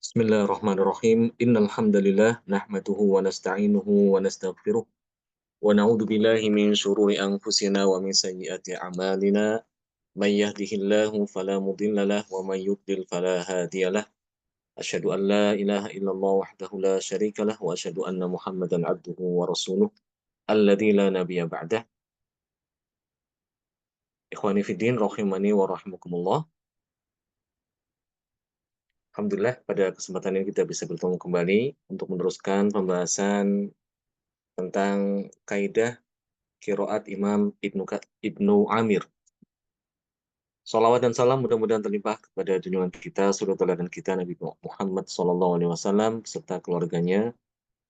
Bismillahirrahmanirrahim. Innal hamdalillah nahmaduhu wa nasta'inuhu wa nastaghfiruh wa na'udzu billahi min syururi anfusina wa min sayyiati a'malina. May yahdihillahu fala mudilla lahu wa may yudlil fala hadiyalah. Asyhadu an la ilaha illallah wahdahu la syarika lah wa asyhadu anna Muhammadan abduhu wa rasuluh alladzi la nabiyya ba'dah. Ikhwani fiddin rahimani wa rahimakumullah. Alhamdulillah pada kesempatan ini kita bisa bertemu kembali untuk meneruskan pembahasan tentang kaidah Qiraat Imam Ibnu Amir. Salawat dan salam mudah-mudahan terlimpah kepada junjungan kita, suri teladan kita Nabi Muhammad SAW serta keluarganya,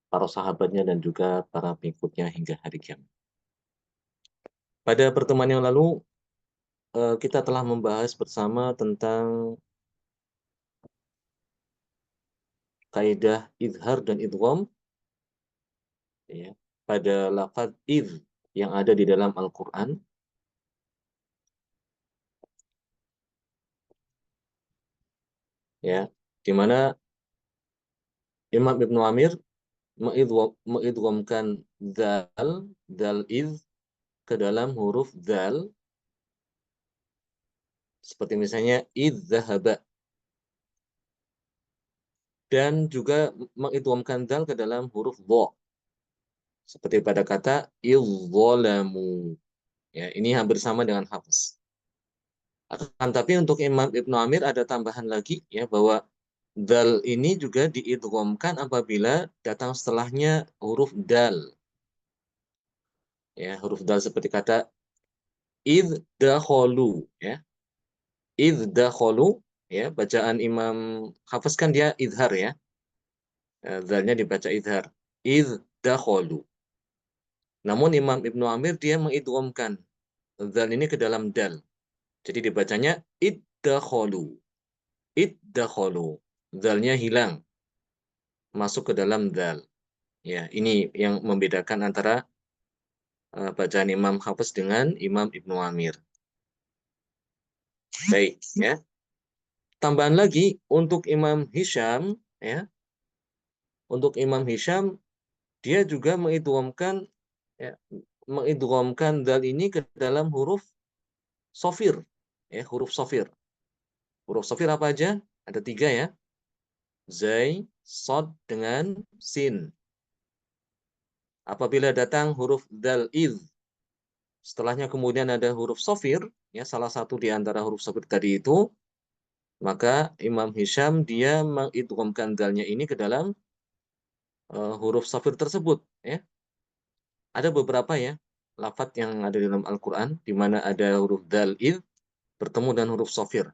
para sahabatnya dan juga para pengikutnya hingga hari kiamat. Pada pertemuan yang lalu kita telah membahas bersama tentang kaidah idhar dan idgham ya, pada lafaz idh yang ada di dalam Al-Qur'an. Ya, di mana Imam Ibnu Amir mengidghamkan dal iz ke dalam huruf dal, seperti misalnya idzahaba, dan juga mengidghamkan dal ke dalam huruf dha, seperti pada kata idzalamu. Ya, ini hampir sama dengan hafs. Akan tapi untuk Imam Ibnu Amir ada tambahan lagi ya, bahwa dal ini juga diidghamkan apabila datang setelahnya huruf dal. Ya, huruf dal seperti kata iddakholu ya. Iddakholu ya, bacaan Imam Hafiz kan dia idhar ya. Zalnya dibaca idhar. Iddakholu. Namun Imam Ibnu Amir dia mengidghamkan zal ini ke dalam dal. Jadi dibacanya iddakholu. Iddakholu. Zalnya hilang masuk ke dalam dal. Ya, ini yang membedakan antara bacaan Imam Hafiz dengan Imam Ibnu Amir. Baik, ya. Tambahan lagi untuk Imam Hisham ya. Untuk Imam Hisham dia juga mengidghamkan dal ini ke dalam huruf sofir, ya, huruf sofir. Huruf sofir apa aja? Ada 3 ya. Zai, sod, dengan sin. Apabila datang huruf dal iz, setelahnya kemudian ada huruf sofir, ya, salah satu di antara huruf sofir tadi itu, maka Imam Hisham dia mengidghamkan dalnya ini ke dalam huruf sofir tersebut, ya. Ada beberapa ya lafadz yang ada dalam Al-Quran di mana ada huruf dal iz bertemu dengan huruf sofir.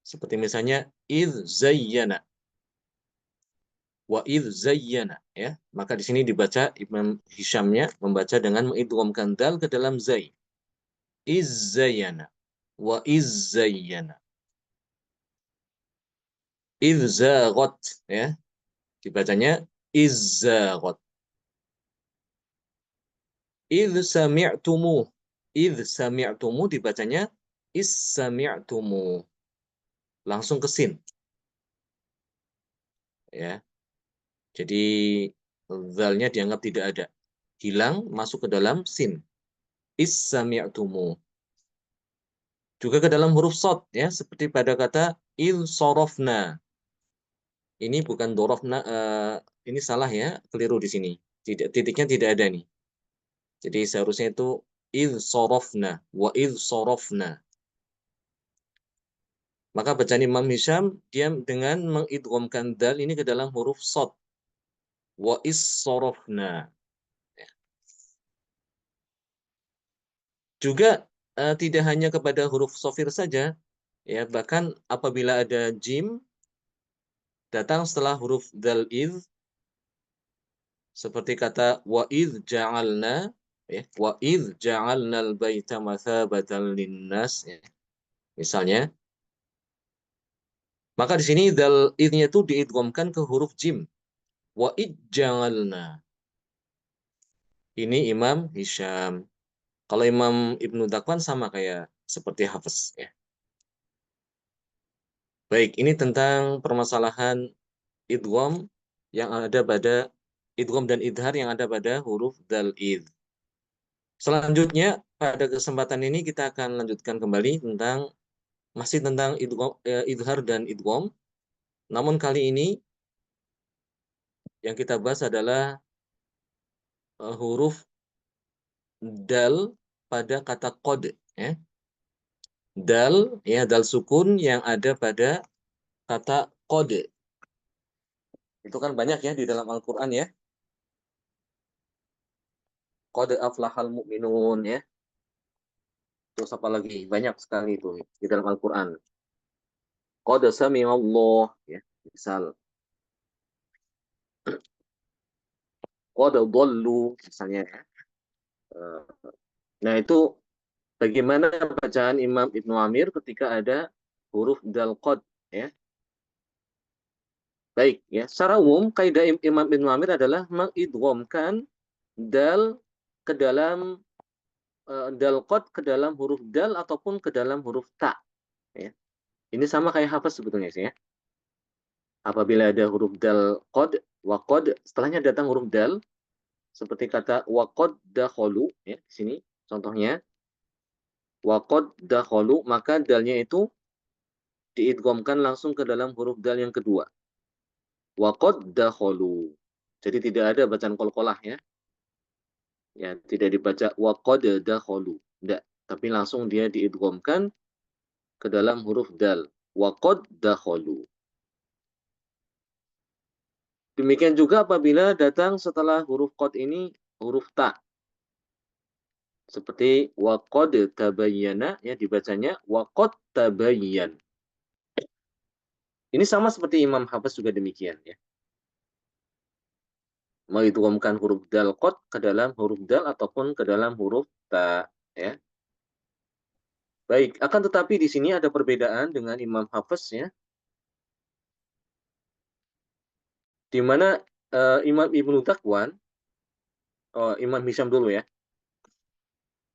Seperti misalnya iz zayyana wa iz zayyana ya. Maka di sini dibaca Imam Hishamnya membaca dengan mengidghamkan dal ke dalam zai. Iz zayyana wa iz zayyana. Iz zaghat ya. Dibacanya iz zaghat. Iz sami'tumu. Iz sami'tumu dibacanya is sami'tumu. Langsung ke sin. Ya. Jadi zalnya dianggap tidak ada. Hilang masuk ke dalam sin. Is sami'tumu. Juga ke dalam huruf sod ya, seperti pada kata il sorofna. Ini bukan dorofna, ini salah ya, keliru di sini. Tidak, titiknya tidak ada nih. Jadi seharusnya itu il sorofna wa il sorofna. Maka bacaan Imam Hisham dia dengan mengidghamkan dal ini ke dalam huruf sod. Wa is sorofna. Juga tidak hanya kepada huruf sofir saja, ya, bahkan apabila ada jim datang setelah huruf dal iz, seperti kata wa iz ja'alna ya, wa iz ja'alnal baita mathabatan linnas ya, misalnya, maka di sini dal iznya itu diidghamkan ke huruf jim. Wa iz ja'alna. Ini Imam Hisham. Kalau Imam Ibnu Dakwan sama kayak seperti Hafiz ya. Baik, ini tentang permasalahan idgham yang ada pada idgham dan idhar yang ada pada huruf dal id. Selanjutnya pada kesempatan ini kita akan lanjutkan kembali tentang masih tentang idhar dan idgham. Namun kali ini yang kita bahas adalah huruf dal pada kata qad, ya. Dal, ya, dal sukun yang ada pada kata qad. Itu kan banyak ya di dalam Al-Qur'an ya. Qad aflahal mu'minun ya. Terus apa lagi? Banyak sekali itu di dalam Al-Qur'an. Qad sami'allah ya. Misal qad dhallu misalnya ya. Nah, itu bagaimana bacaan Imam Ibnu Amir ketika ada huruf dal qad ya. Baik ya, secara umum kaidah Imam Ibnu Amir adalah mengidghamkan dal ke dalam dal qad ke dalam huruf dal ataupun ke dalam huruf ta ya. Ini sama kayak hafaz sebetulnya sih ya. Apabila ada huruf dal qad wa qad setelahnya datang huruf dal seperti kata wa qad dakhalu ya di sini contohnya wa qad dakhalu maka dalnya itu diidghamkan langsung ke dalam huruf dal yang kedua. Wa qad dakhalu. Jadi tidak ada bacaan qalqalah ya. Ya, tidak dibaca wa qad dakhalu. Tidak, tapi langsung dia diidghamkan ke dalam huruf dal. Wa qad dakhalu. Demikian juga apabila datang setelah huruf qad ini huruf ta. Seperti wa qad tabayyana ya dibacanya wa qad tabayyan. Ini sama seperti Imam Hafiz juga demikian ya. Mengidghamkan huruf dal qad ke dalam huruf dal ataupun ke dalam huruf ta ya. Baik, akan tetapi di sini ada perbedaan dengan Imam Hafiz ya. Di mana Imam Ibnu Taqwan, Imam Hisham dulu ya.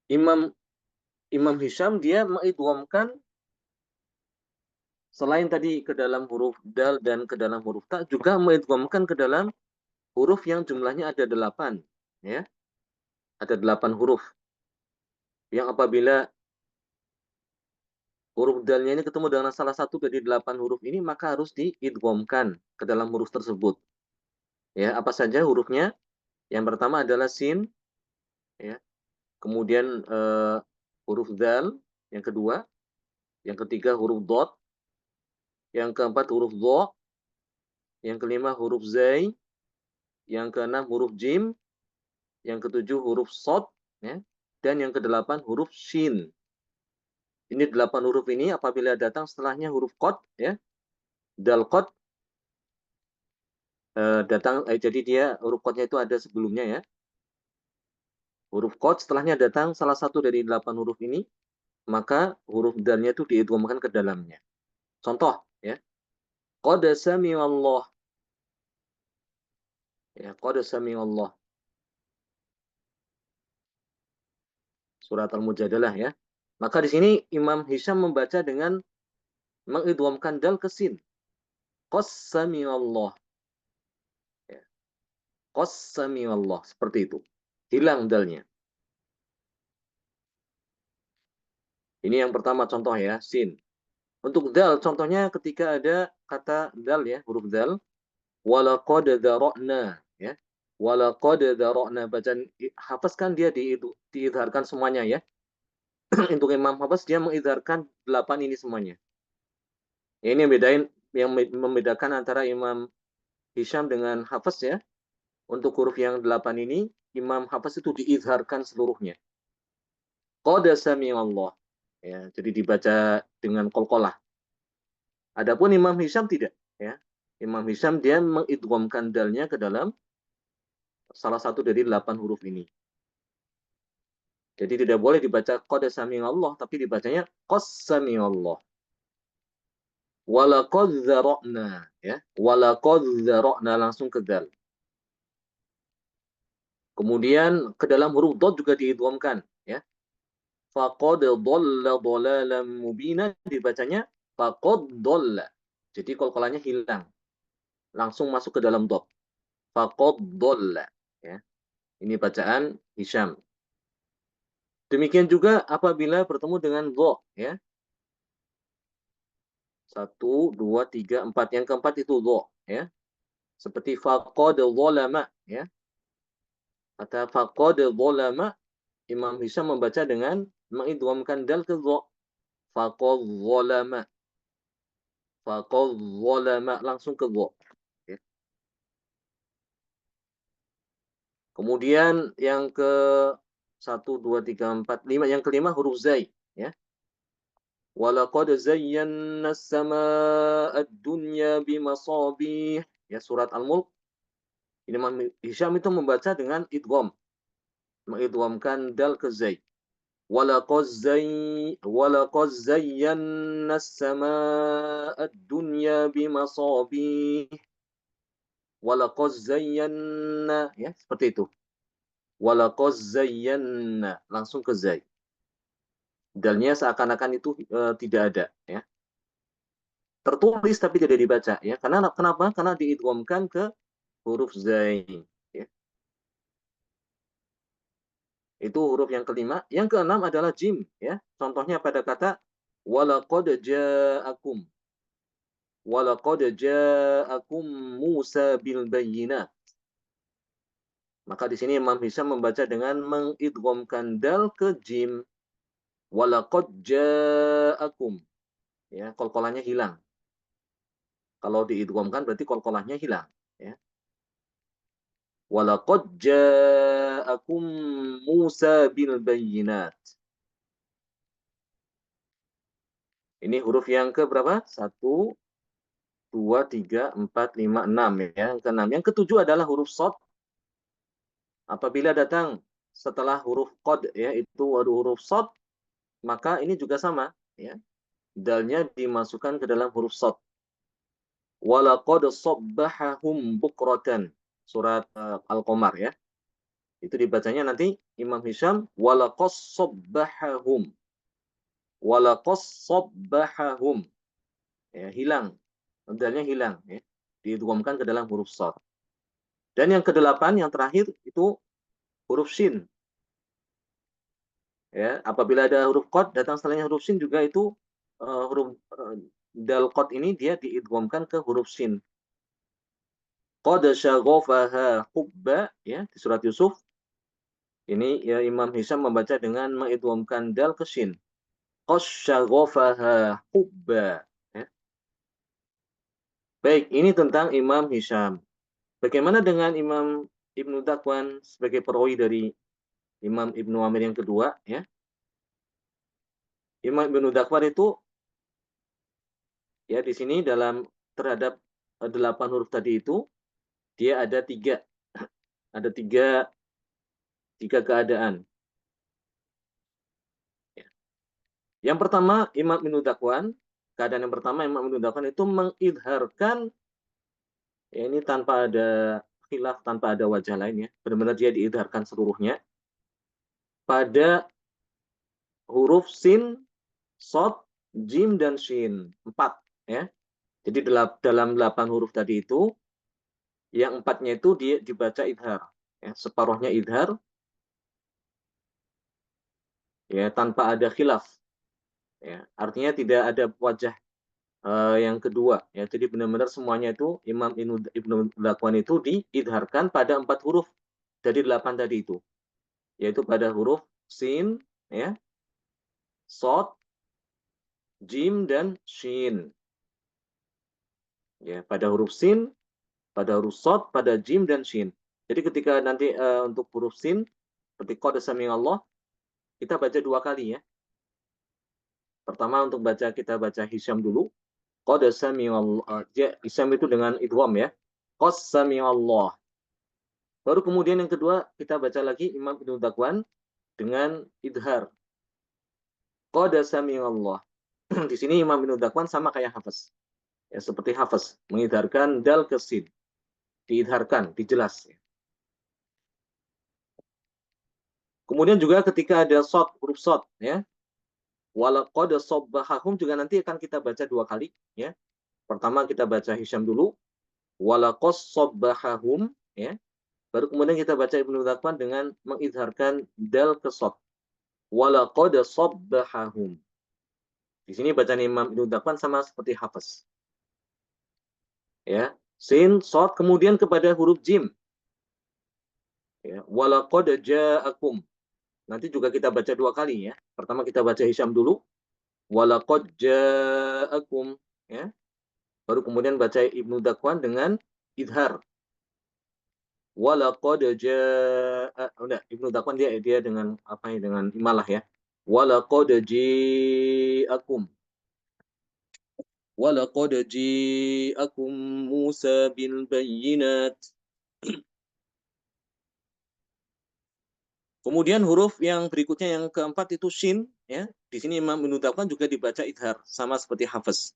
Imam Imam Hisham dia mengidghamkan selain tadi ke dalam huruf dal dan ke dalam huruf ta juga mengidghamkan ke dalam huruf yang jumlahnya ada 8 ya. Ada 8 huruf yang apabila huruf dalnya ini ketemu dengan salah satu dari 8 huruf ini maka harus diidghamkan ke dalam huruf tersebut. Ya, apa saja hurufnya? Yang pertama adalah sin ya. Kemudian huruf dal yang kedua, yang ketiga huruf dot, yang keempat huruf dha, yang kelima huruf zai, yang keenam huruf jim, yang ketujuh huruf sod, ya, dan yang kedelapan huruf shin. Ini 8 huruf ini apabila datang setelahnya huruf qad, ya, dal qad datang, jadi dia huruf qadnya itu ada sebelumnya ya. Huruf qad setelahnya datang salah satu dari 8 huruf ini, maka huruf dalnya itu diidghamkan ke dalamnya. Contoh, ya, qad sami'allah, ya, qad sami'allah. Surat Al-Mujadalah ya. Maka di sini Imam Hisham membaca dengan mengidghamkan dal ke sin. Qassamiallah. Ya. Qassamiallah. Seperti itu. Hilang dalnya. Ini yang pertama contoh ya, sin. Untuk dal, contohnya ketika ada kata dal ya, huruf dal. Walaqad dzara'na. Ya. Walaqad dzara'na. Bacaan Hafiz kan dia diidharkan semuanya ya. Untuk Imam Hafiz dia mengidharkan 8 ini semuanya. Ya, ini yang membedakan antara Imam Hisham dengan Hafiz ya. Untuk huruf yang 8 ini, Imam Hafiz itu diizharkan seluruhnya. Qad sami'allah. Ya, jadi dibaca dengan qalqalah. Adapun Imam Hisham tidak. Ya. Imam Hisham dia mengidghamkan dalnya ke dalam salah satu dari 8 huruf ini. Jadi tidak boleh dibaca qad sami'allah, tapi dibacanya qas sami'allah. Walaqad dzara'na. Ya. Walaqad dzara'na langsung ke dal. Kemudian ke dalam huruf dot juga diidghamkan, ya. Faqad dhalla dhalalan mubina dibacanya faqad dhalla. Jadi qalqalanya hilang. langsung masuk ke dalam dot. Faqad dhalla. Ya. Ini bacaan Hisham. Demikian juga apabila bertemu dengan dho, ya. 1, 2, 3, 4. Yang keempat itu dho, ya. Seperti faqad dhalama, ya. Kata faqad dhalama, Imam Hisham membaca dengan mengidghamkan dal ke dho. Faqad dhalama. Faqad dhalama, langsung ke dho. Ya. Kemudian yang ke 1, 2, 3, 4, 5, yang kelima huruf zai, ya. Walaqad zayyana as-samaa'a ad-dunya bimasabih. Ya, surat Al-Mulk. Imam Hisham itu membaca dengan idgham, mengidghamkan dal ke zai. Walaqad zayyana as-samaa'a ad-dunya bimasabih. Walaqad zayyana, ya, seperti itu. Walaqad zayyana, langsung ke zai. Dalnya seakan-akan itu tidak ada, ya. Tertulis tapi tidak dibaca, ya. Kenapa? Karena diidghamkan ke huruf zai, ya. Itu huruf yang kelima. Yang keenam adalah jim, ya. Contohnya pada kata walaqad ja'akum. Walaqad ja'akum Musa bil bayyinat. Maka di sini Imam Hisham membaca dengan mengidghamkan dal ke jim. Walaqad ja'akum. Ya, qalqalahnya hilang. Kalau diidghamkan berarti qalqalahnya hilang, ya. Walaqad ja'akum Musa bil bayyinat. Ini huruf yang ke berapa? 1, 2, 3, 4, 5, 6, ya. Yang keenam. Yang ketujuh adalah huruf shad. Apabila datang setelah huruf qad, ya, itu ada huruf shad, maka ini juga sama, ya. Dalnya dimasukkan ke dalam huruf shad. Walaqad sabbahahum bukratan. Surat Al-Qamar, ya. Itu dibacanya nanti Imam Hisham walaqad sabbahahum. Walaqad sabbahahum. Ya, hilang. Dalnya hilang, ya. Diidghamkan ke dalam huruf shad. Dan yang kedelapan, yang terakhir itu huruf shin. Ya, apabila ada huruf qad datang setelahnya huruf shin juga itu huruf dal qad ini dia diidghamkan ke huruf shin. Qad syaghafaha hubba, ya, di surat Yusuf. Ini ya Imam Hisham membaca dengan mengidghamkan dal ke shin. Qad syaghafaha hubba. Ya. Baik, ini tentang Imam Hisham. Bagaimana dengan Imam Ibnu Dakwan sebagai perawi dari Imam Ibnu Amir yang kedua, ya? Imam Ibnu Dakwan itu, ya, di sini dalam terhadap 8 huruf tadi itu dia ada ada tiga keadaan. Ya. Yang pertama Imam Ibnu Dakwan, keadaan yang pertama Imam Ibnu Dakwan itu mengidharkan, ya, ini tanpa ada khilaf, tanpa ada wajah lain, ya. Benar-benar dia diidharkan seluruhnya pada huruf sin, shad, jim dan shin. 4, ya. Jadi dalam 8 huruf tadi itu yang 4-nya itu dia dibaca idhar, ya, separuhnya idhar, ya, tanpa ada khilaf, ya. Artinya tidak ada wajah yang kedua, ya. Jadi benar-benar semuanya itu Imam Ibnu Dakwan itu diidharkan pada 4 huruf dari 8 tadi itu, yaitu pada huruf sin, ya, shad, jim dan shin. Ya, pada huruf sin, pada huruf shad, pada jim dan shin. Jadi ketika nanti untuk huruf sin seperti qad sami'allah kita baca 2 kali, ya. Pertama untuk kita baca Hisham dulu. Qad sami'allah. Hisham itu dengan idgham, ya. Qad sami'allah. Baru kemudian yang kedua kita baca lagi Imam Ibnu Dakwan dengan idhar. Qad sami'allah. Di sini Imam Ibnu Dakwan sama kayak Hafiz. Ya, seperti Hafiz, mengidharkan dal ke sin. Diidharkan, dijelas, ya. Kemudian juga ketika ada shad, huruf shad, ya. Walaqad sabbahahum juga nanti akan kita baca 2 kali, ya. Pertama kita baca Hisham dulu, walaqas sabbahahum, ya. Baru kemudian kita baca Ibnu Dzakwan dengan mengidharkan dal ke shad. Walaqad sabbahahum. Di sini bacaan Imam Ibnu Dzakwan sama seperti Hafiz. Ya, sin, shad, kemudian kepada huruf jim. Ya, walaqad ja'akum. Nanti juga kita baca dua kali ya. Pertama kita baca Hisham dulu. Walaqad ja'akum, ya. Baru kemudian baca Ibnu Dzakwan dengan idhar. Walaqad jaa, udah Ibnu Dzakwan dia dengan apa ya, dengan imalah ya. Walaqad ji'akum. Walaqad ji'akum Musa bil bayyinat. Kemudian huruf yang berikutnya yang keempat itu shin, ya. Di sini Imam Ibnu Dzakwan juga dibaca idhar sama seperti Hafiz.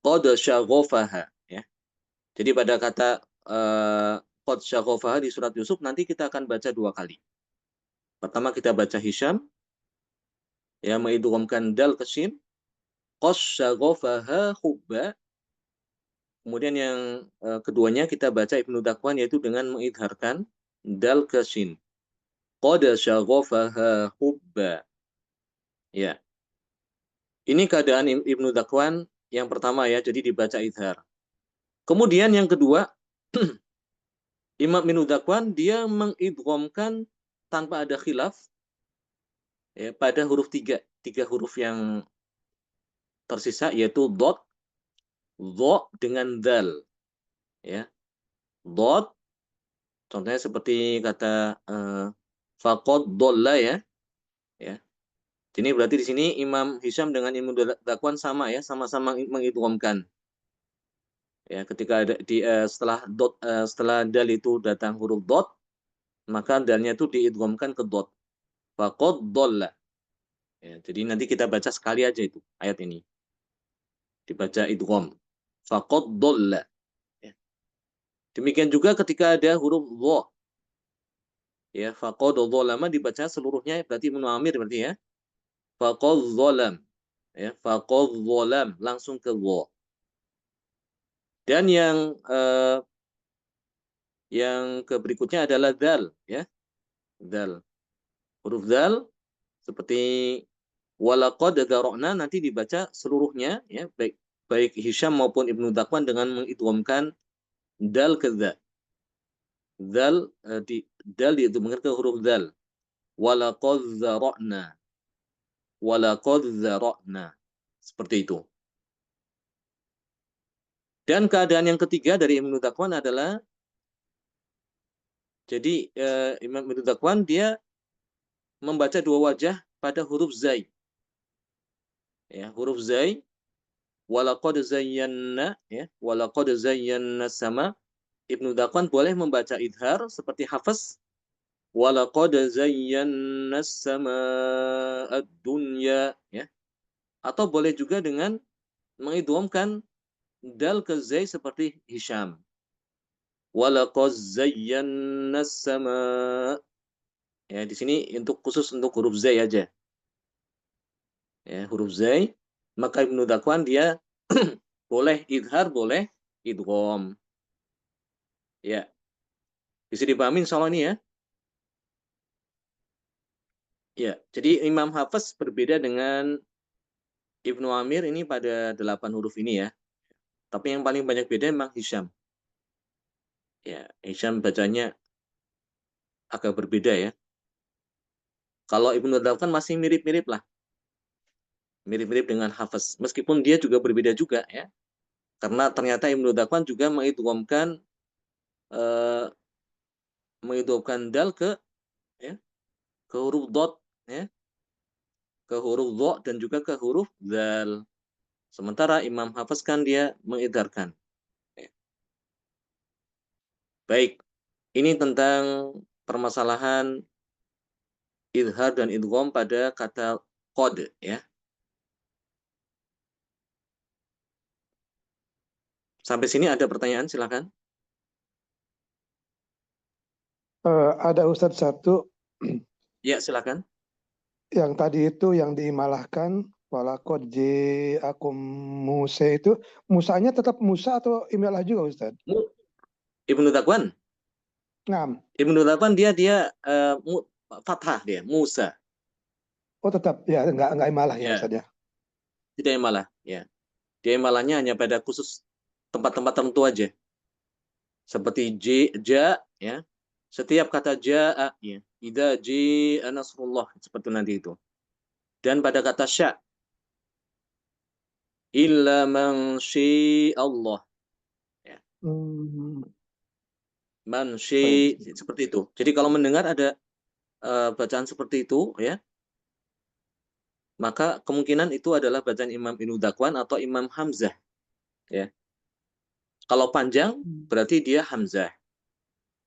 Qad syaghafaha, ya. Jadi pada kata qad syaghafaha di surat Yusuf nanti kita akan baca dua kali. Pertama kita baca Hisham, ya, mengidghamkan dal ke shin. Qad syaghafaha hubba. Kemudian yang keduanya kita baca Ibnu Dzakwan yaitu dengan mengidharkan dal ke shin. Qad syaghafaha hubba. Ya. Ini keadaan Ibnu Dzakwan yang pertama ya, jadi dibaca idhar. Kemudian yang kedua, Imam Ibnu Dzakwan dia mengidghamkan tanpa ada khilaf ya, pada huruf tiga huruf yang tersisa yaitu dot, dho dengan dal, ya. Dot, contohnya seperti kata faqad dolla, ya. Ya. Jadi berarti di sini Imam Hisham dengan Ibnu Dzakwan sama ya, sama-sama mengidghamkan. Ya, ketika ada di setelah dal itu datang huruf dot, maka dalnya itu diidghamkan ke dot. Faqad dolla. Ya, jadi nanti kita baca sekali aja itu ayat ini. Dibaca idgham. Faqad dolla. Ya. Demikian juga ketika ada huruf dha. Ya, faqad dzalama dibaca seluruhnya berarti Ibnu Amir berarti ya. Faqad dzalam. Ya, faqad dzalam langsung ke dha. Dan yang ke berikutnya adalah dal, ya. Dal. Huruf dal seperti walaqad dzara'na nanti dibaca seluruhnya ya, baik Hisham maupun Ibnu Dzakwan dengan mengidghamkan dal ke dha. Dal dal diidghamkan ke huruf dal. Walaqad dzara'na. Walaqad dzara'na. Seperti itu. Dan keadaan yang ketiga dari Ibnu Dzakwan adalah jadi Imam Ibnu Dzakwan dia membaca dua wajah pada huruf zai. Ya, huruf zai walaqad zayyana, ya, walaqad zayyana sama. Ibnu Dzakwan boleh membaca idhar seperti Hafiz walaqad zayyana sama ad-dunya, ya. Atau boleh juga dengan mengidghamkan dal ke zai seperti Hisham. Walaqad zayyana sama. Ya, di sini khusus untuk huruf zai aja. Ya, huruf zai, maka Ibnu Dzakwan dia boleh idhar, boleh idgham. Ya. Bisa dipahami insyaallah ini ya. Ya, jadi Imam Hafiz berbeda dengan Ibnu Amir ini pada 8 huruf ini ya. Tapi yang paling banyak beda memang Hisham. Ya, Hisham bacanya agak berbeda ya. Kalau Ibnu Dzakwan masih mirip-mirip lah. Mirip-mirip dengan Hafiz. Meskipun dia juga berbeda juga ya. Karena ternyata Ibnu Dzakwan juga mengidghamkan dal ke, ya, ke huruf dot, ya, ke huruf dha dan juga ke huruf dal. Sementara Imam Hafiz kan dia mengidharkan. Ya. Baik, ini tentang permasalahan idhar dan idgham pada kata qad, ya. Sampai sini ada pertanyaan, silakan. Ada Ustadz satu Ya, silakan. yang tadi itu yang diimalahkan Walakod akum Musa itu, Musanya tetap Musa atau Imalah juga Ustaz? Ibnu Dakwan. Nah, Ibnu Dakwan dia fathah dia, Musa. oh tetap ya nggak Imalah ya Ya, Ustaz ya. tidak malah. Ya, dia malahnya hanya pada khusus tempat-tempat tertentu aja. Seperti ja, ya. Setiap kata ja, ya. Idza ji'a nasrullah, seperti nanti itu. Dan pada kata sya, illa man Allah. Ya. Hmm, Man baik. seperti itu. Jadi kalau mendengar ada bacaan seperti itu, ya, maka kemungkinan itu adalah bacaan Imam Ibnu Dakwan atau Imam Hamzah. Ya. Kalau panjang, berarti dia Hamzah.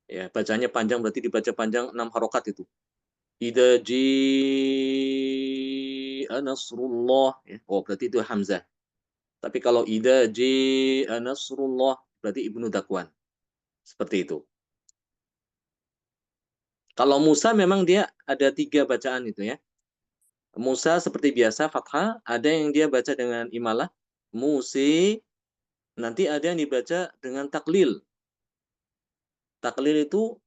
Ya, bacanya panjang berarti dibaca panjang 6 harokat itu. Idza ji'a nasrullah, ya. Oh, berarti itu Hamzah. Tapi kalau idza ji'a nasrullah, berarti Ibnu Dakwan. Seperti itu. Kalau Musa memang dia ada 3 bacaan itu ya. Musa seperti biasa fathah, ada yang dia baca dengan imalah, Musi, nanti ada yang dibaca dengan taklil. Taklil itu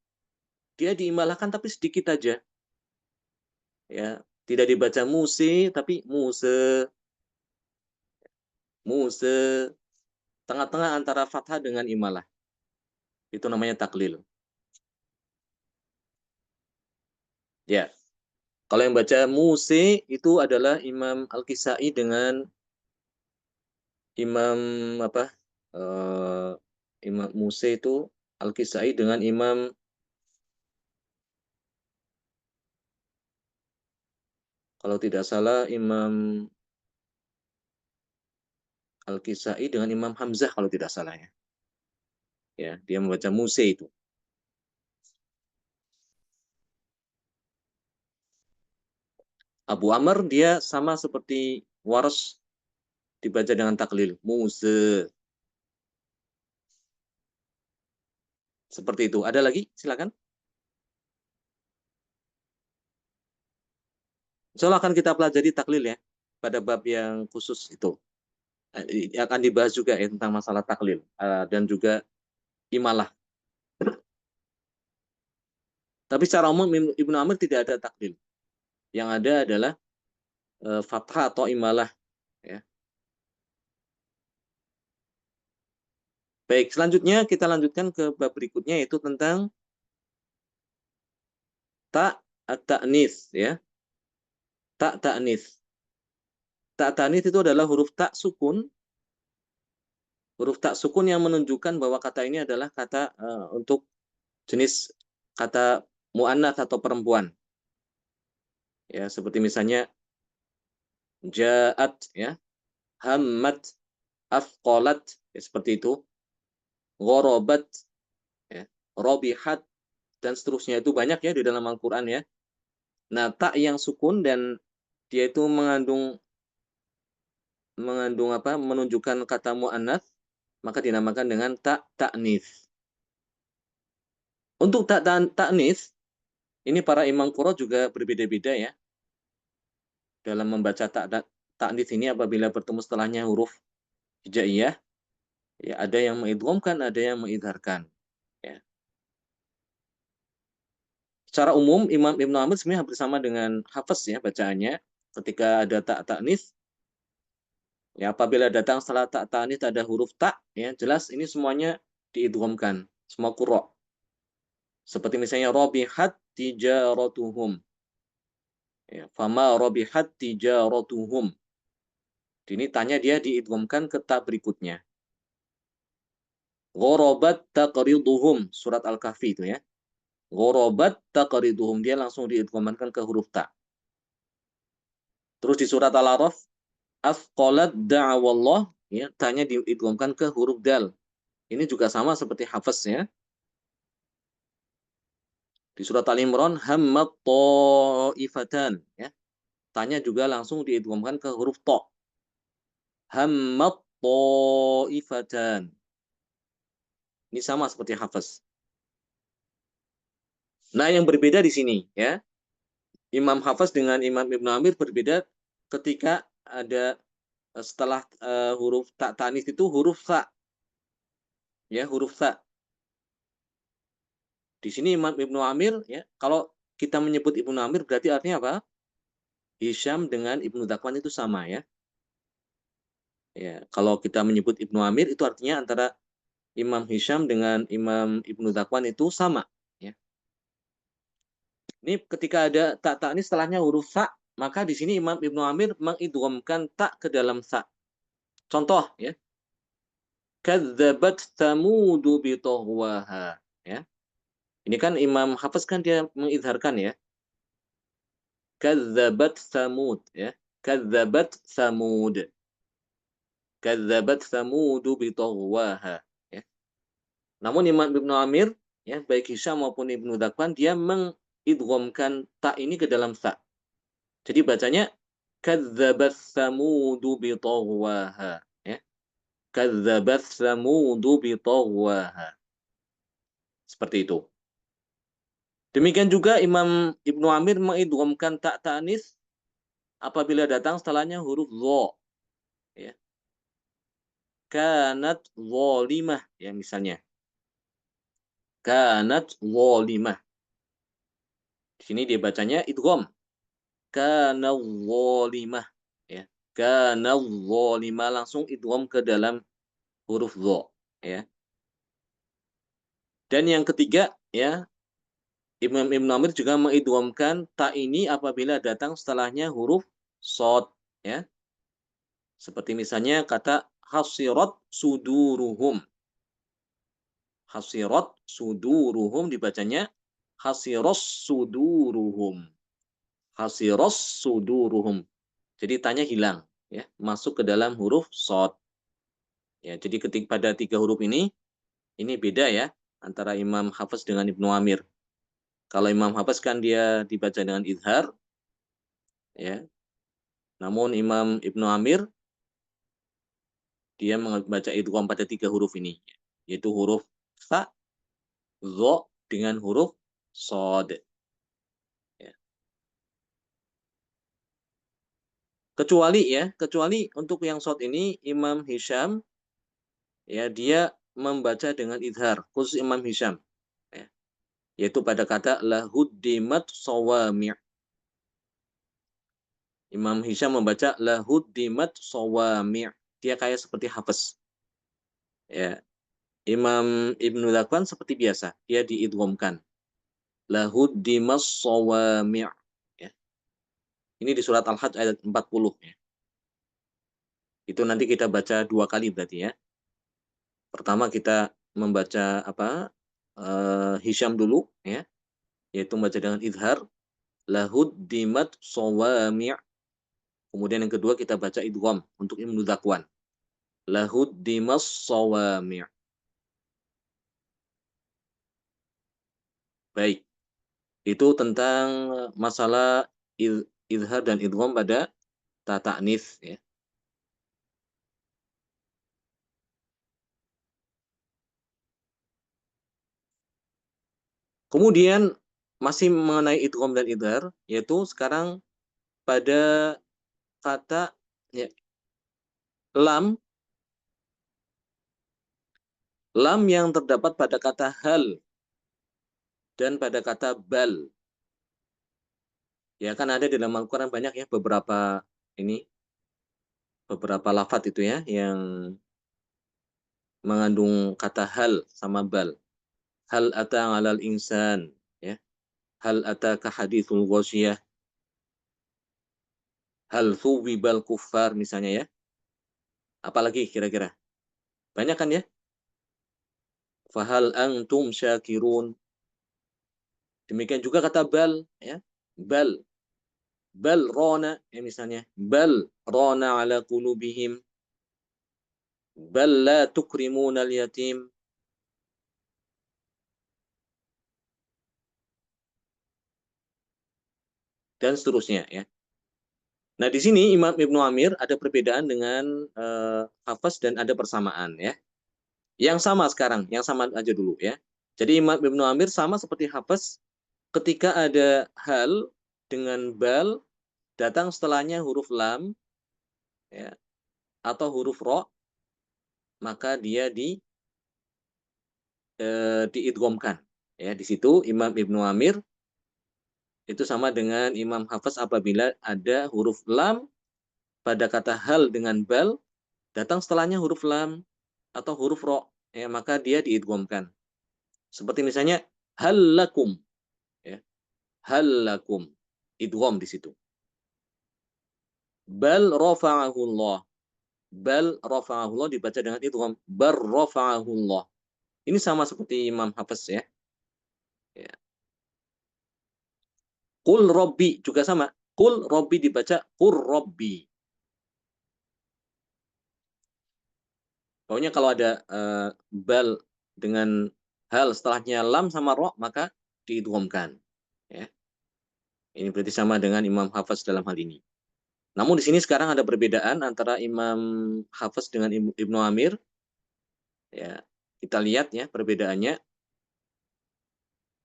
dia diimalahkan tapi sedikit aja. Ya, tidak dibaca Musi tapi Muse, Muse, tengah-tengah antara fathah dengan imalah. Itu namanya taklil. Ya. Kalau yang baca Musi itu adalah Imam Al-Kisai dengan Imam apa? eh, Imam Musi itu Al-Kisai dengan Imam, kalau tidak salah Imam Al-Kisai dengan Imam Hamzah kalau tidak salah ya. Ya, dia membaca Musi itu. Abu Amr dia sama seperti Warsh, dibaca dengan taklil. Muse. Seperti itu. Ada lagi? Silakan. Insyaallah akan kita pelajari taklil ya pada bab yang khusus itu. Akan dibahas juga ya tentang masalah taklil dan juga imalah. Tapi secara umum Ibnu Amr tidak ada taklil. Yang ada adalah fathah atau imalah. Ya. Baik, selanjutnya kita lanjutkan ke bab berikutnya yaitu tentang ta at-ta'nis ya. Ta ta'nis. Ta ta'nis itu adalah huruf tak sukun. Huruf tak sukun yang menunjukkan bahwa kata ini adalah kata untuk jenis kata muannats atau perempuan. Ya, seperti misalnya ja'at ya, hammat, afqalat ya, seperti itu. Gharabat ya, robihat dan seterusnya itu banyak ya di dalam Al-Qur'an ya. Nah, tak yang sukun dan dia itu mengandung mengandung apa? Menunjukkan kata muannats, maka dinamakan dengan tak ta'nis. Untuk tak ta'nis, ini para imam qurra juga berbeda-beda ya dalam membaca ta'nis ini apabila bertemu setelahnya huruf hijaiyah, ya ada yang mengidghamkan, ada yang mengidharkan. Ya. Secara umum Imam Ibnu Amr sebenarnya hampir sama dengan Hafiz ya bacaannya. Ketika ada tak ta'nis, ya apabila datang setelah tak ta'nis ada huruf tak, ya jelas ini semuanya diidghamkan, semua qurra. Seperti misalnya robihat tijaratuhum. Ya, fama robihat tijaratuhum. Ini tanya dia diidghamkan ke tak berikutnya. Gharabat taqriduhum, surat Al-Kahfi itu ya. Gharabat taqriduhum, dia langsung diidghamkan ke huruf ta. Terus di surat Al-A'raf, afqalat da'awallah, ya, tanya diidghamkan ke huruf dal. Ini juga sama seperti Hafiz ya. Di surat Al-Imran, hammat ta'ifatan, ya. Tanya juga langsung diidghamkan ke huruf ta. Hammat ta'ifatan. Ini sama seperti Hafiz. Nah, yang berbeda di sini ya. Imam Hafiz dengan Imam Ibnu Amir berbeda ketika ada setelah huruf ta tanis itu huruf sa, ya huruf sa. Di sini Imam Ibnu Amir, ya kalau kita menyebut Ibnu Amir berarti artinya apa? Hisham dengan Ibnu Dakwan itu sama ya. Ya, kalau kita menyebut Ibnu Amir itu artinya antara Imam Hisham dengan Imam Ibnu Dakwan itu sama. Ya. Ini ketika ada tak ini setelahnya huruf sa, maka di sini Imam Ibnu Amir mengidghamkan tak ke dalam sa. Contoh ya. Kadzabat Tsamudu bi taghwaha. Ya. Ini kan Imam Hafiz kan dia mengidharkan ya. Kadzabat Tsamud ya. Kadzabat Tsamud. Kadzabat Tsamudu bi taghwaha. Ya. Namun Imam Ibnu Amir ya baik Hisham maupun Ibnu Dakwan dia mengidghamkan ta ini ke dalam sa. Jadi bacanya kadzabat Tsamudu bi taghwaha ya. Kadzabat Tsamudu bi taghwaha. Seperti itu. Demikian juga Imam Ibnu Amir mengidghamkan ta ta'nis apabila datang setelahnya huruf dha ya. Kanat zalimah ya misalnya. Kanat zalimah. Di sini dia bacanya idgham. Kana zalimah ya. Kana zalimah langsung idgham ke dalam huruf dha ya. Dan yang ketiga ya, Imam Ibnu Amir juga mengidghamkan ta ini apabila datang setelahnya huruf shad ya. Seperti misalnya kata hasirat suduruhum. Hasirat suduruhum dibacanya hasiros suduruhum. Hasiros suduruhum. Jadi tanya hilang ya, masuk ke dalam huruf shad. Ya, jadi ketika pada 3 huruf ini beda ya antara Imam Hafiz dengan Ibnu Amir. Kalau Imam Hafiz kan dia dibaca dengan izhar ya. Namun Imam Ibnu Amir dia membaca idgham pada 3 huruf ini, yaitu huruf sa, dha dengan huruf shad. Ya. Kecuali untuk yang shad ini Imam Hisham ya dia membaca dengan izhar, khusus Imam Hisham ya. Yaitu pada kata lahuddimat sawami'. Imam Hisham membaca lahuddimat sawami'. Dia kayak seperti Hafiz. Ya. Imam Ibnu Dakwan seperti biasa, dia diidghamkan. Lahuddimas sawami'. Ya. Ini di surat Al-Hajj ayat 40 ya. Itu nanti kita baca 2 kali berarti ya. Pertama kita membaca Hisham dulu ya, yaitu membaca dengan izhar lahuddimat sawami'. Kemudian yang kedua kita baca idgham untuk Ibnu Dakwan. Lahuddimas sawami'. Baik. Itu tentang masalah izhar dan idgham pada ta ta'nits ya. Kemudian masih mengenai idgham dan izhar, yaitu sekarang pada kata ya, lam yang terdapat pada kata hal dan pada kata bal. Ya kan ada di dalam Al-Qur'an banyak ya beberapa lafaz itu ya yang mengandung kata hal sama bal. Hal ata 'alal insan ya. Hal ataka hadithul ghasyiyah. Hal thuwibal kuffar misalnya ya. Apalagi kira-kira? Banyak kan ya? Fahal antum syakirun. Demikian juga kata bal ya. Bal rona ya misalnya. Bal rona ala qulubihim. Bal la tukrimuna al-yatim. Dan seterusnya ya. Nah, di sini Imam Ibnu Amir ada perbedaan dengan Hafiz dan ada persamaan ya. Yang sama sekarang, yang sama aja dulu ya. Jadi Imam Ibnu Amir sama seperti Hafiz ketika ada hal dengan bal datang setelahnya huruf lam ya, atau huruf ro, maka dia diidghamkan. Ya, di situ Imam Ibnu Amir itu sama dengan Imam Hafs apabila ada huruf lam pada kata hal dengan bal, datang setelahnya huruf lam atau huruf ro, ya, maka dia diidghamkan. Seperti misalnya hal lakum, ya, hal lakum, idgham di situ. Bal rafa'ahullah, bal rafa'ahullah dibaca dengan idgham, bar rafa'ahullah. Ini sama seperti Imam Hafs, ya. Ya. Qul Rabbi juga sama. Qul Rabbi dibaca Qur Rabbi. Pokoknya kalau ada bal dengan hal setelahnya lam sama ro, maka diidghamkan. Ya. Ini berarti sama dengan Imam Hafs dalam hal ini. Namun di sini sekarang ada perbedaan antara Imam Hafs dengan Ibnu Amir. Ya, kita lihat ya perbedaannya.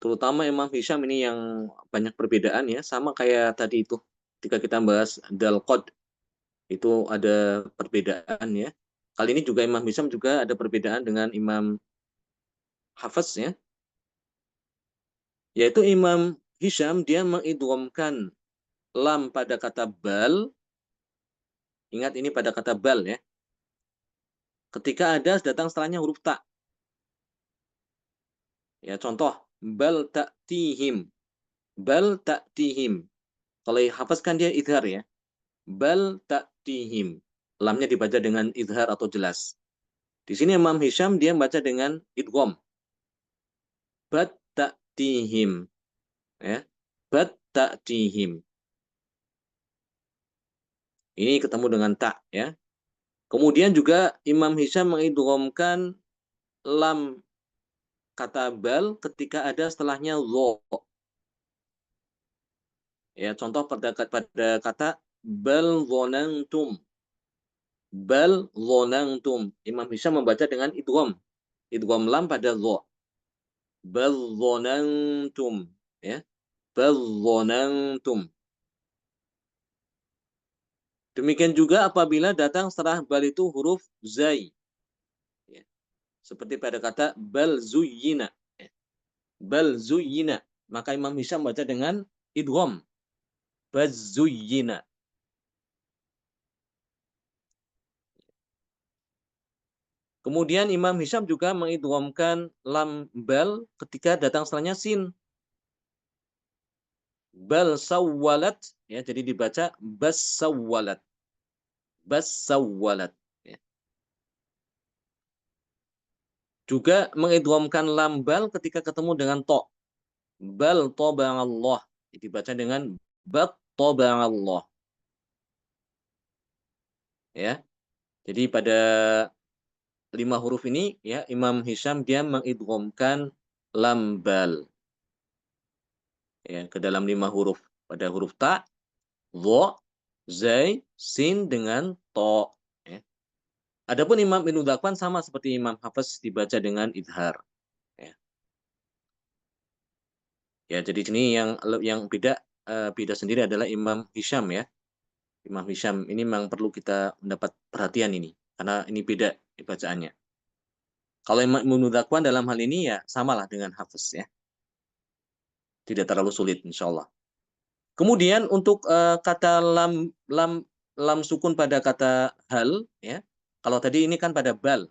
Terutama Imam Hisham ini yang banyak perbedaan ya, sama kayak tadi itu. Ketika kita bahas dal qad itu ada perbedaan ya. Kali ini juga Imam Hisham juga ada perbedaan dengan Imam Hafs ya. Yaitu Imam Hisham dia mengidghamkan lam pada kata bal. Ingat ini pada kata bal ya. Ketika ada datang setelahnya huruf ta. Ya, contoh bal ta'tihim. Bal ta'tihim. Kalau Hafs kan dia idhar ya. Bal ta'tihim. Lamnya dibaca dengan idhar atau jelas. Di sini Imam Hisham dia membaca dengan idgham. Bat ta'tihim. Ya. Bat ta'tihim. Ini ketemu dengan ta ya. Kemudian juga Imam Hisham mengidghamkan lam kata bal ketika ada setelahnya dho. Ya, contoh pada kata bal dhonantum. Bal dhonantum. Imam Hisham membaca dengan idgham. Idgham lam pada dho. Bal dhonantum. Ya. Bal dhonantum. Demikian juga apabila datang setelah bal itu huruf zai. Ya. Seperti pada kata bal zuyyina. Ya. Bal zuyyina. Maka Imam Hisham baca dengan idgham. Bal zuyyina. Kemudian Imam Hisham juga mengidghamkan lam bal ketika datang setelahnya sin. Bal sawwalat, ya, jadi dibaca bas sawwalat. Bas sawwalat. Ya. Juga mengidghamkan lam bal ketika ketemu dengan to. Bal taba'allah. Dibaca dengan bat taba'allah. Ya. Jadi pada 5 huruf ini ya Imam Hisham dia mengidghamkan lam bal ya ke dalam 5 huruf. Pada huruf ta, dha, zai, sin dengan to. Ya. Adapun Imam Ibnu Dzakwan sama seperti Imam Hafs dibaca dengan idhar. Ya. Ya, jadi sini yang beda sendiri adalah Imam Hisham ya. Imam Hisham ini memang perlu kita mendapat perhatian ini karena ini beda bacaannya. Kalau Imam Ibnu Dzakwan dalam hal ini ya samalah dengan Hafs ya. Tidak terlalu sulit insya Allah. Kemudian untuk kata lam sukun pada kata hal ya. Kalau tadi ini kan pada bal.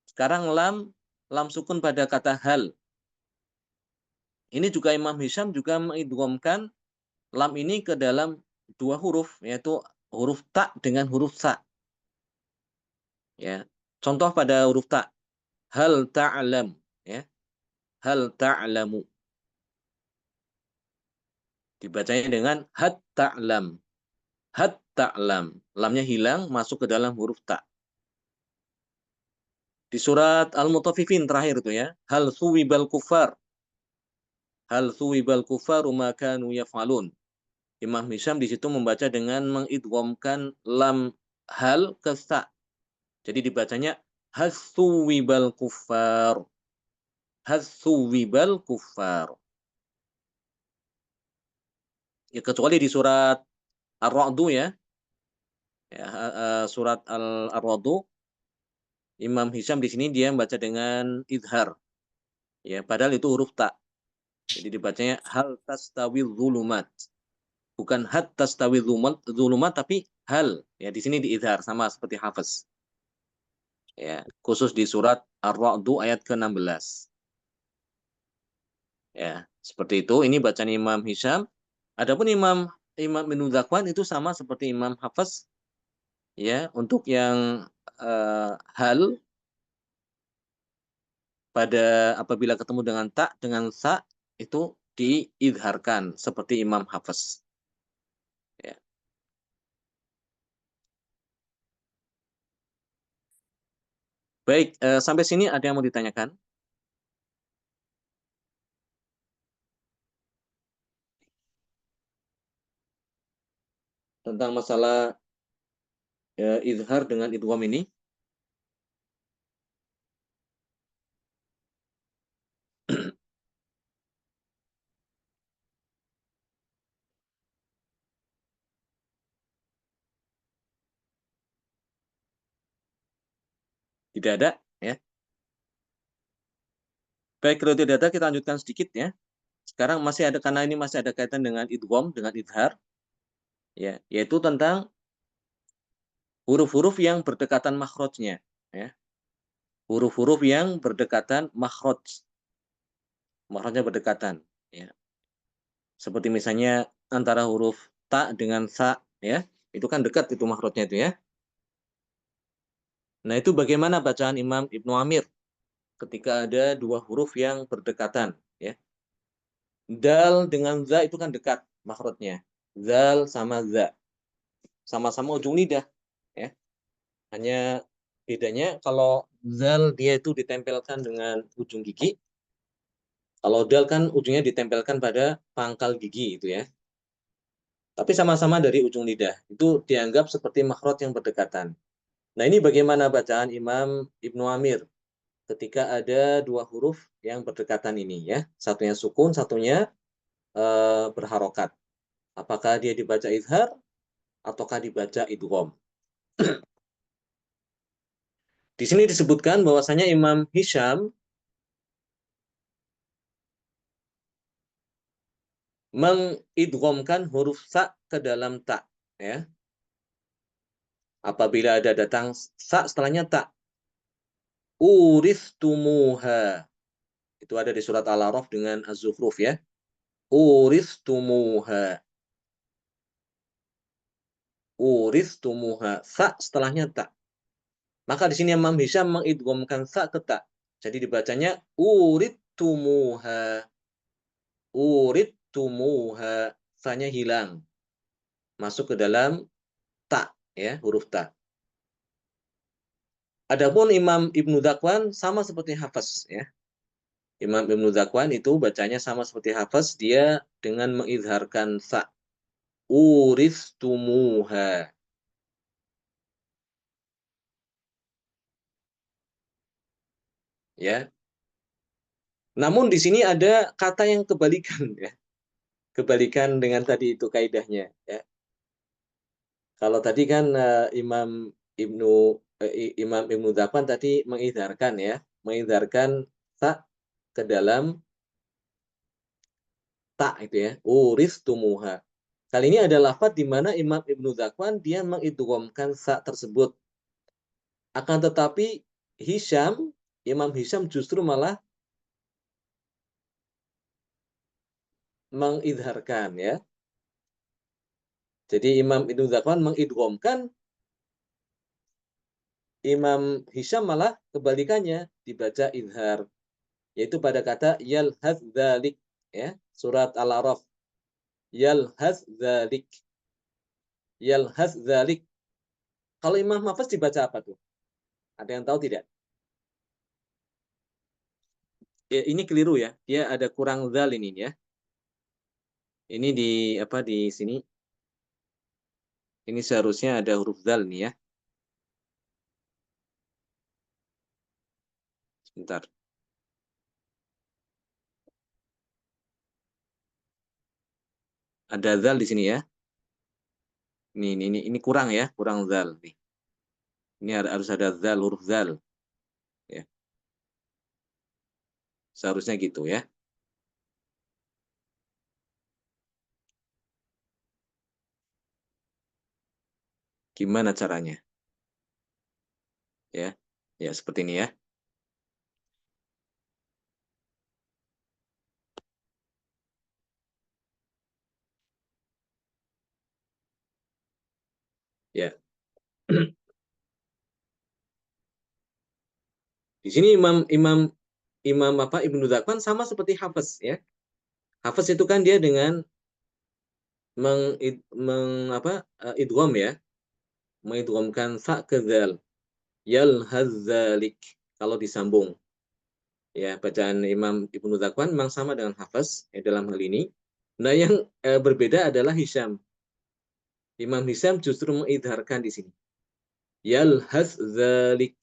Sekarang lam sukun pada kata hal. Ini juga Imam Hisham juga mengidghamkan lam ini ke dalam 2 huruf yaitu huruf ta dengan huruf sa. Ya. Contoh pada huruf ta. Hal ta'lam ya. Hal ta'lamu. Dibacanya dengan hat ta'lam. Hat ta'lam. Lamnya hilang masuk ke dalam huruf ta. Di surat Al-Mutaffifin terakhir itu ya. Hal suwibal kufar. Hal suwibal kufaru ma kanu yaf'alun. Imam Hisham di situ membaca dengan mengidghamkan lam hal ke sa. Jadi dibacanya hasuwibal kufar. Hasuwibal kufar. Ya, kecuali di surat Ar-Ra'du ya. Ya, surat Ar-Ra'd, Imam Hisham di sini dia membaca dengan idhar. Ya, padahal itu huruf ta. Jadi dibacanya hal tastawi zulumat. Bukan hat tastawi zulumat, tapi hal. Ya, di sini diidhar sama seperti Hafiz. Ya, khusus di surat Ar-Ra'd ayat ke-16. Ya, seperti itu. Ini bacaan Imam Hisham. Adapun Imam Imam Ibnu Zakwan itu sama seperti Imam Hafiz. Ya, untuk yang hal pada apabila ketemu dengan tak dengan sa itu diidharkan seperti Imam Hafiz. Ya. Baik, sampai sini ada yang mau ditanyakan tentang masalah idhar dengan idgham ini? Tidak ada, ya. Baik, kalau tidak ada kita lanjutkan sedikit ya. Sekarang masih ada karena ini masih ada kaitan dengan idgham dengan idhar, ya, yaitu tentang huruf-huruf yang berdekatan makhrajnya, ya. Huruf-huruf yang berdekatan makhraj, makhrajnya berdekatan, ya. Seperti misalnya antara huruf ta dengan sa, ya. Itu kan dekat itu makhrajnya itu ya. Nah, itu bagaimana bacaan Imam Ibnu Amir ketika ada dua huruf yang berdekatan, ya. Dal dengan za itu kan dekat makhrajnya. Zal sama za. Sama-sama ujung lidah, ya. Hanya bedanya kalau zal dia itu ditempelkan dengan ujung gigi. Kalau dal kan ujungnya ditempelkan pada pangkal gigi itu ya. Tapi sama-sama dari ujung lidah. Itu dianggap seperti makhraj yang berdekatan. Nah, ini bagaimana bacaan Imam Ibnu Amir ketika ada dua huruf yang berdekatan ini ya. Satunya sukun, satunya berharokat. Apakah dia dibaca izhar ataukah dibaca idgham? Di sini disebutkan bahwasanya Imam Hisham mengidghamkan huruf sa ke dalam ta, ya. Apabila ada datang sa setelahnya ta, uristumuha. Itu ada di surat Al-A'raf dengan Az-Zukhruf ya. Uristumuha. Uristumuha. Sa setelahnya ta. Maka di sini Imam Hisham mengidghamkan sa ke ta. Jadi dibacanya uritumuha. Uritumuha. Sa-nya hilang. Masuk ke dalam ta, ya, huruf ta. Adapun Imam Ibnu Zakwan sama seperti Hafiz ya. Imam Ibnu Zakwan itu bacanya sama seperti Hafiz, dia dengan mengizharkan sa. Uristumuha. Ya. Namun di sini ada kata yang kebalikan ya. Kebalikan dengan tadi itu kaidahnya ya. Kalau tadi kan Imam Ibnu Imam Ibnu Zakwan tadi mengizharkan ya, mengizharkan sa ke dalam tak itu ya, uristumuha. Kali ini ada lafaz di mana Imam Ibnu Zakwan dia mengidghamkan sa tersebut. Akan tetapi Hisham, Imam Hisham justru malah mengidharkan ya. Jadi Imam Ibnu Zakwan mengidghamkan, Imam Hisham malah kebalikannya dibaca idhar, yaitu pada kata yalhaz dzalik ya, surat Al-A'raf. Yalhaz dzalik. Yalhaz dzalik. Kalau Imam Hafiz dibaca apa tuh? Ada yang tahu tidak? Ya, ini keliru ya. Dia ada kurang zal ini ya. Ini di apa di sini? Ini seharusnya ada huruf zal nih ya. Sebentar. Ada zal di sini ya. Ini kurang ya, kurang zal nih. Ini harus ada zal, huruf zal ya. Seharusnya gitu ya. Gimana caranya? Ya. Ya, seperti ini ya. Ya. Di sini Imam Imam Imam apa Ibnu Dzakwan sama seperti Hafiz ya. Hafiz itu kan dia dengan idgham ya, mengidghamkan fa ke dzal. Yalhadzalik kalau disambung. Ya, bacaan Imam Ibnu Dzakwan memang sama dengan Hafiz ya, dalam hal ini. Nah, yang berbeda adalah Hisham. Imam Hisham justru mengidharkan di sini. Yalhadzalik.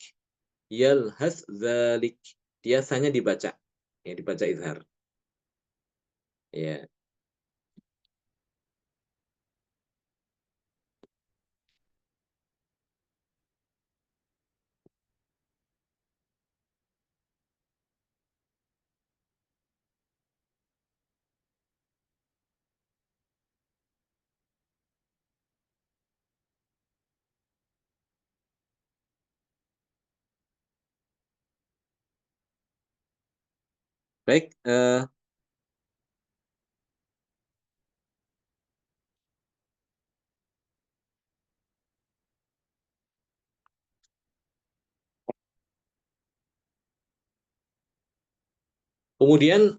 Yalhadzalik. Biasanya dibaca. Ya, dibaca idhar. Ya. Baik, kemudian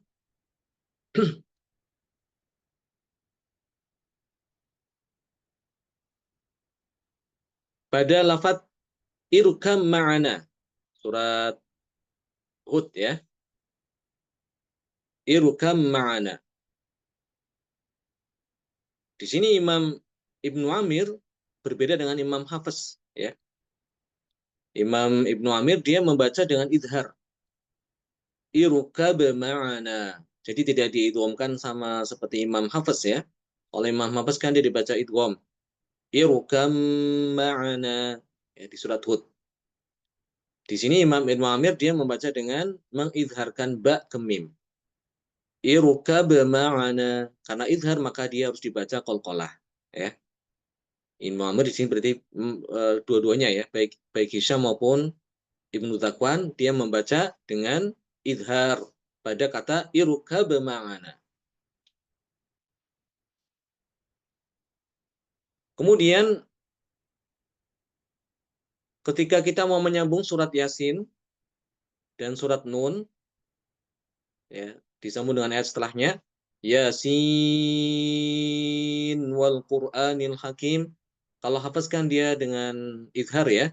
pada lafadz irkam ma'ana surat Hud ya. Irkam ma'ana. Di sini Imam Ibnu Amir berbeda dengan Imam Hafiz ya. Imam Ibnu Amir dia membaca dengan idhar. Irkab ma'ana. Jadi tidak diidghamkan sama seperti Imam Hafiz ya. Oleh Imam Hafiz kan dia dibaca idgham. Irkam ma'ana ya, di surat Hud. Di sini Imam Ibnu Amir dia membaca dengan mengidharkan ba ke mim. Irkab ma'ana. Karena idhar maka dia harus dibaca qalqalah ya. Ibnu Amir di sini berarti dua-duanya ya, baik Hisham maupun Ibnu Dzakwan dia membaca dengan idhar pada kata irkab ma'ana. Kemudian ketika kita mau menyambung surat Yasin dan surat Nun ya, disambung dengan ayat setelahnya Yasin wal Qur'anil Hakim. Kalau hafazkan dia dengan idhar ya,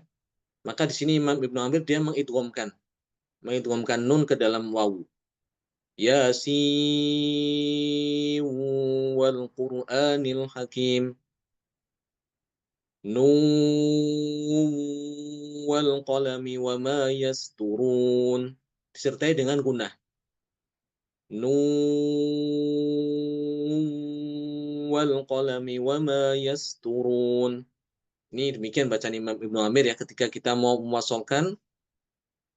maka di sini Imam Ibnu Amir dia mengidghamkan nun ke dalam wawu. Yasin wal Qur'anil Hakim. Nun wal qalami wa ma yasturun. Disertai dengan gunah. Nun wal qalami wa ma yasturun. Ini demikian bacaan Imam Ibnu Amir ya ketika kita mau mewasolkan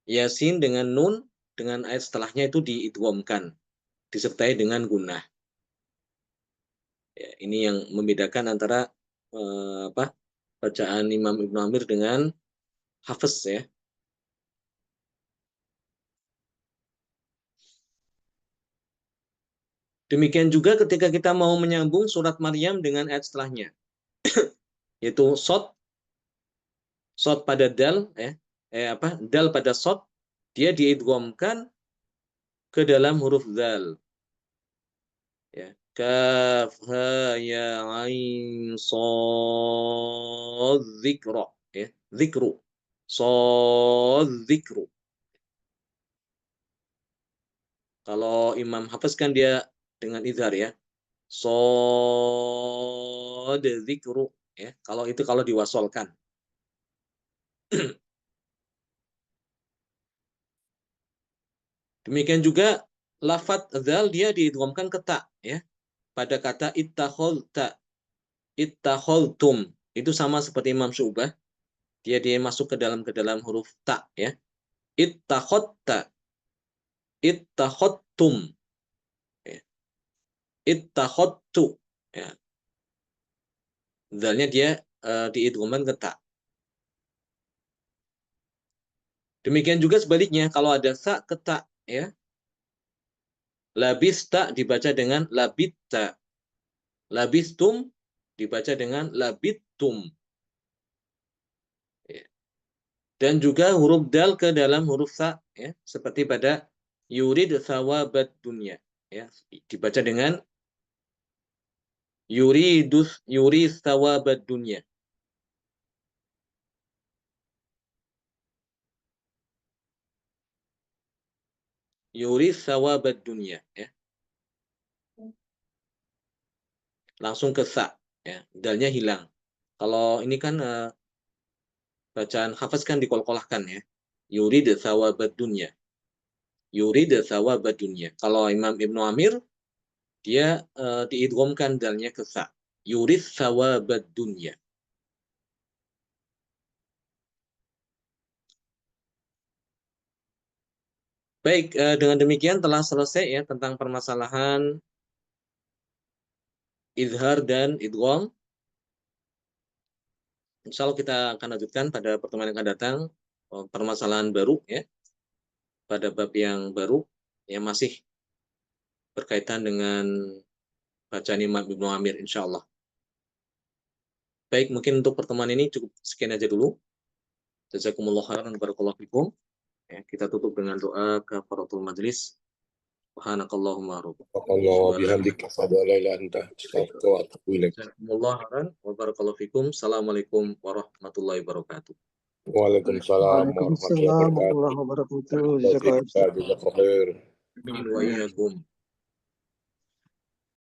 Yasin dengan nun dengan ayat setelahnya itu diidghamkan disertai dengan gunah. Ya, ini yang membedakan antara bacaan Imam Ibnu Amir dengan Hafiz ya. Demikian juga ketika kita mau menyambung surat Maryam dengan ayat setelahnya, yaitu sod pada dal dal pada sod dia diidghamkan ke dalam huruf zal ya. Kaf ha ya ain sad dzikra ya, dzikru. Sad dzikru. Kalau Imam Hafiz kan dia dengan izhar ya. Sad dzikru ya. Kalau itu kalau diwasolkan. Demikian juga lafadz dzal dia diidghamkan ke ta ya pada kata ittakhadta Ittakhaltum. Itu sama seperti Imam Syu'bah. Dia masuk ke dalam huruf ta ya. Ittakhatta. Ittakhattum. Ya. Ittakhattu. Ya. Zalnya dia diidghamkan ke ta. Demikian juga sebaliknya kalau ada sa ke ta ya. Labista dibaca dengan labitta. Labistum dibaca dengan labittum. Ya. Dan juga huruf dal ke dalam huruf sa ya, seperti pada yurid thawabat dunya ya, dibaca dengan yuri thawabat dunya. Yuri thawabat dunya ya. Langsung ke sa ya, dalnya hilang. Kalau ini kan bacaan hafaz kan dikolkolahkan ya. Yurid thawabat dunya. Yurid thawabat dunya. Kalau Imam Ibnu Amir dia diidghamkan dalnya ke sa. Yurid thawabat dunya. Baik, dengan demikian telah selesai ya tentang permasalahan izhar dan idgham. Insya Allah kita akan lanjutkan pada pertemuan yang akan datang permasalahan baru ya, pada bab yang baru yang masih berkaitan dengan bacaan Imam Ibnu Amir insya Allah. Baik, mungkin untuk pertemuan ini cukup sekian aja dulu. Jazakumullah khairan barakallahu fikum. Ya, kita tutup dengan doa kafaratul majlis. Subhanakallahumma Allah bihamdika asyhadu an la ilaha illa anta astaghfiruka wa atubu ilaik. Jazakumullah khairan wa barakallahu fikum. Assalamualaikum warahmatullahi wabarakatuh. Waalaikumsalam Waalaikumsalam warahmatullahi wabarakatuh. Jazakallah. wabarakatuh. Amin wa iyyakum.